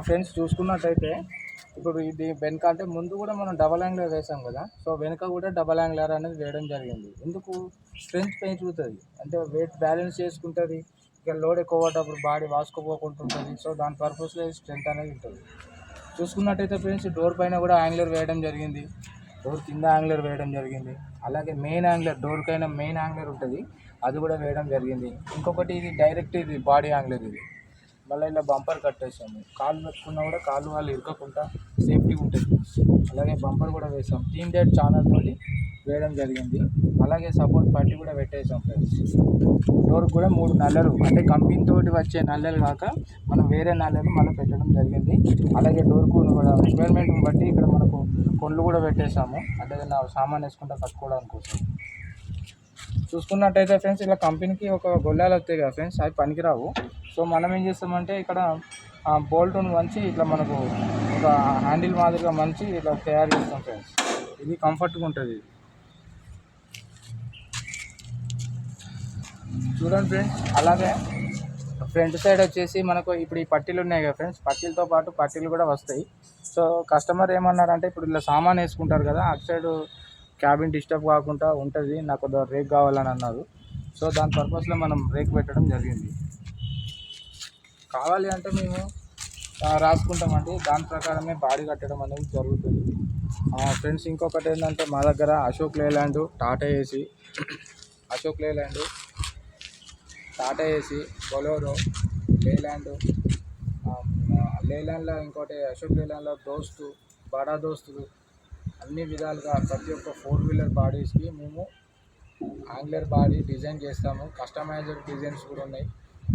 Friends చూసుకున్నట్టయితే ఇప్పుడు ఇది వెనక అంటే ముందు కూడా మనం డబల్ యాంగ్లర్ వేసాం కదా, సో వెనక కూడా డబల్ యాంగ్లర్ అనేది వేయడం జరిగింది. ఎందుకు? స్ట్రెంత్ పెంచుతుంది, అంటే వెయిట్ బ్యాలెన్స్ చేసుకుంటుంది. ఇక లోడ్ ఎక్కువ పడ్డప్పుడు బాడీ వాసుకోపోకుంటుంటుంది. సో దాని పర్పస్లో స్ట్రెంత్ అనేది ఉంటుంది. చూసుకున్నట్టయితే ఫ్రెండ్స్ డోర్ పైన కూడా యాంగ్లర్ వేయడం జరిగింది, డోర్ కింద యాంగ్లర్ వేయడం జరిగింది. అలాగే మెయిన్ యాంగ్లర్, డోర్కైనా మెయిన్ యాంగ్లర్ ఉంటుంది, అది కూడా వేయడం జరిగింది. ఇంకొకటి ఇది డైరెక్ట్ ఇది బాడీ యాంగ్లర్ ఇది. మళ్ళీ ఇలా బంపర్ కట్టేసాము, కాళ్ళు పెట్టుకున్నా కూడా కాళ్ళు వాళ్ళు ఇరకకుండా సేఫ్టీ ఉంటుంది. అలాగే బంపర్ కూడా వేసాం, టీమ్ డేట్ ఛానల్ తోటి వేయడం జరిగింది. అలాగే సపోర్ట్ పట్టి కూడా పెట్టేసాం ఫ్రెండ్స్. డోర్ కూడా 3 నల్లలు, అంటే కంపెనీ తోటి వచ్చే నల్లలు కాక మనం వేరే నల్లలు మళ్ళీ పెట్టడం జరిగింది. అలాగే డోర్కు కూడా రిక్వైర్మెంట్ని బట్టి ఇక్కడ మనకు కొళ్ళు కూడా పెట్టేసాము, అంటే నా సామాన్ వేసుకుంటా కట్టుకోవడానికి కోసం. చూసుకున్నట్టయితే ఫ్రెండ్స్ ఇలా కంపెనీకి ఒక గొల్లాలు వస్తాయి కదా ఫ్రెండ్స్, అవి పనికిరావు. సో మనం ఏం చేస్తామంటే ఇక్కడ బోల్ట్ను మంచి ఇట్లా మనకు ఒక హ్యాండిల్ మాదిరిగా మంచి ఇట్లా తయారు చేస్తాం ఫ్రెండ్స్. ఇది కంఫర్ట్గా ఉంటుంది. చూడండి ఫ్రెండ్స్. అలాగే ఫ్రంట్ సైడ్ వచ్చేసి మనకు ఇప్పుడు ఈ పట్టీలు ఉన్నాయి కదా ఫ్రెండ్స్, పట్టీలతో పాటు పట్టీలు కూడా వస్తాయి. సో కస్టమర్ ఏమన్నారంటే ఇప్పుడు ఇలా సామాన్ వేసుకుంటారు కదా, అటు సైడ్ క్యాబిన్ డిస్టర్బ్ కాకుండా ఉంటుంది, నాకు రేక్ కావాలని అన్నారు. సో దాని పర్పస్లో మనం రేక్ పెట్టడం జరిగింది. కావాలి అంటే మేము రాసుకుంటామండి, దాని ప్రకారమే బాడీ కట్టడం అనేది జరుగుతుంది ఫ్రెండ్స్. ఇంకొకటి ఏంటంటే మా దగ్గర Ashok Leyland, Tata AC, Ashok Leyland, Tata AC, Bolero, లేలాండ్లో ఇంకోటి అశోక్ లేలాండ్లో దోస్తు, బడా దోస్తులు, అన్ని విధాలుగా ప్రతి ఒక్క 4 వీలర్ బాడీస్కి మేము యాంగ్లర్ బాడీ డిజైన్ చేస్తాము. కస్టమైజ్డ్ డిజైన్స్ కూడా ఉన్నాయి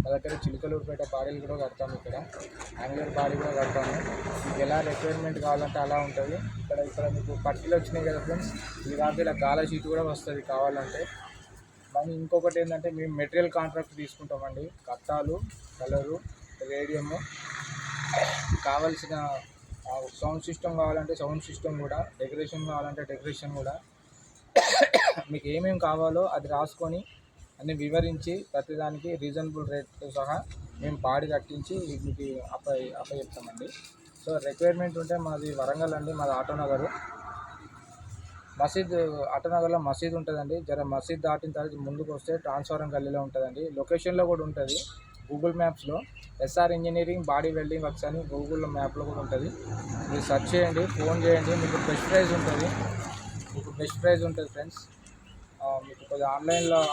మా దగ్గర. చిలుకలూరుపేట బాడీలు కూడా కడతాము, ఇక్కడ యాంగ్లర్ బాడీ కూడా కడతాము. మీకు ఎలా రిక్వైర్మెంట్ కావాలంటే అలా ఉంటుంది. ఇక్కడ మీకు పట్టీలు వచ్చినాయి కదా ఫ్రెండ్స్, ఈ దాకా ఇలా గాల షీట్ కూడా వస్తుంది కావాలంటే. మరి ఇంకొకటి ఏంటంటే మేము మెటీరియల్ కాంట్రాక్ట్ తీసుకుంటామండి. కట్టాలు, కలరు, రేడియము, కావాల్సిన సౌండ్ సిస్టమ్ కావాలంటే సౌండ్ సిస్టమ్ కూడా, డెకరేషన్ కావాలంటే డెకరేషన్ కూడా, మీకు ఏమేమి కావాలో అది రాసుకొని అన్ని వివరించి ప్రతిదానికి రీజనబుల్ రేట్తో సహా మేము బాడీ కట్టించి మీకు అప్పచెప్తామండి. సో రిక్వైర్మెంట్ ఉంటే మాది వరంగల్ అండి, మాది ఆటోనగర్. ఆటోనగర్లో మసీద్ ఉంటుందండి. మసీద్ దాటిన తర్వాత ముందుకు వస్తే ట్రాన్స్ఫారం గల్లీలో ఉంటుందండి. లొకేషన్లో కూడా ఉంటుంది గూగుల్ మ్యాప్స్లో, SR engineering body welding works అని గూగుల్ మ్యాప్లో కూడా ఉంటుంది. మీరు సెర్చ్ చేయండి, ఫోన్ చేయండి, మీకు బెస్ట్ ప్రైస్ ఉంటుంది ఫ్రెండ్స్. మీకు కొద్దిగా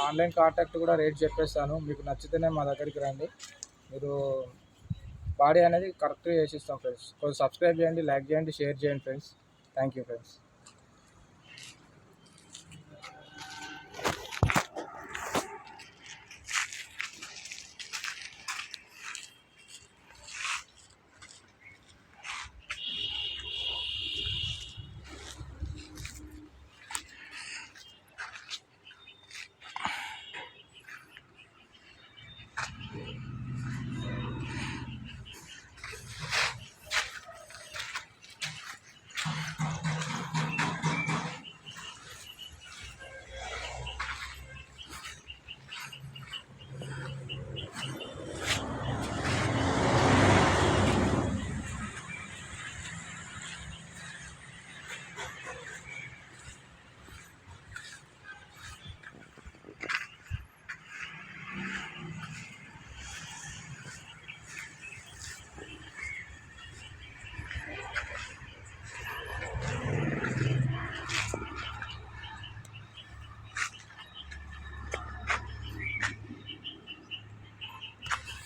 ఆన్లైన్ కాంటాక్ట్ కూడా రేట్ చెప్పేస్తాను, మీకు నచ్చితేనే మా దగ్గరికి రండి. మీరు బాడీ అనేది కరెక్ట్గా చేసిస్తాం ఫ్రెండ్స్. కొద్దిగా సబ్స్క్రైబ్ చేయండి, లైక్ చేయండి, షేర్ చేయండి ఫ్రెండ్స్. Thank you friends.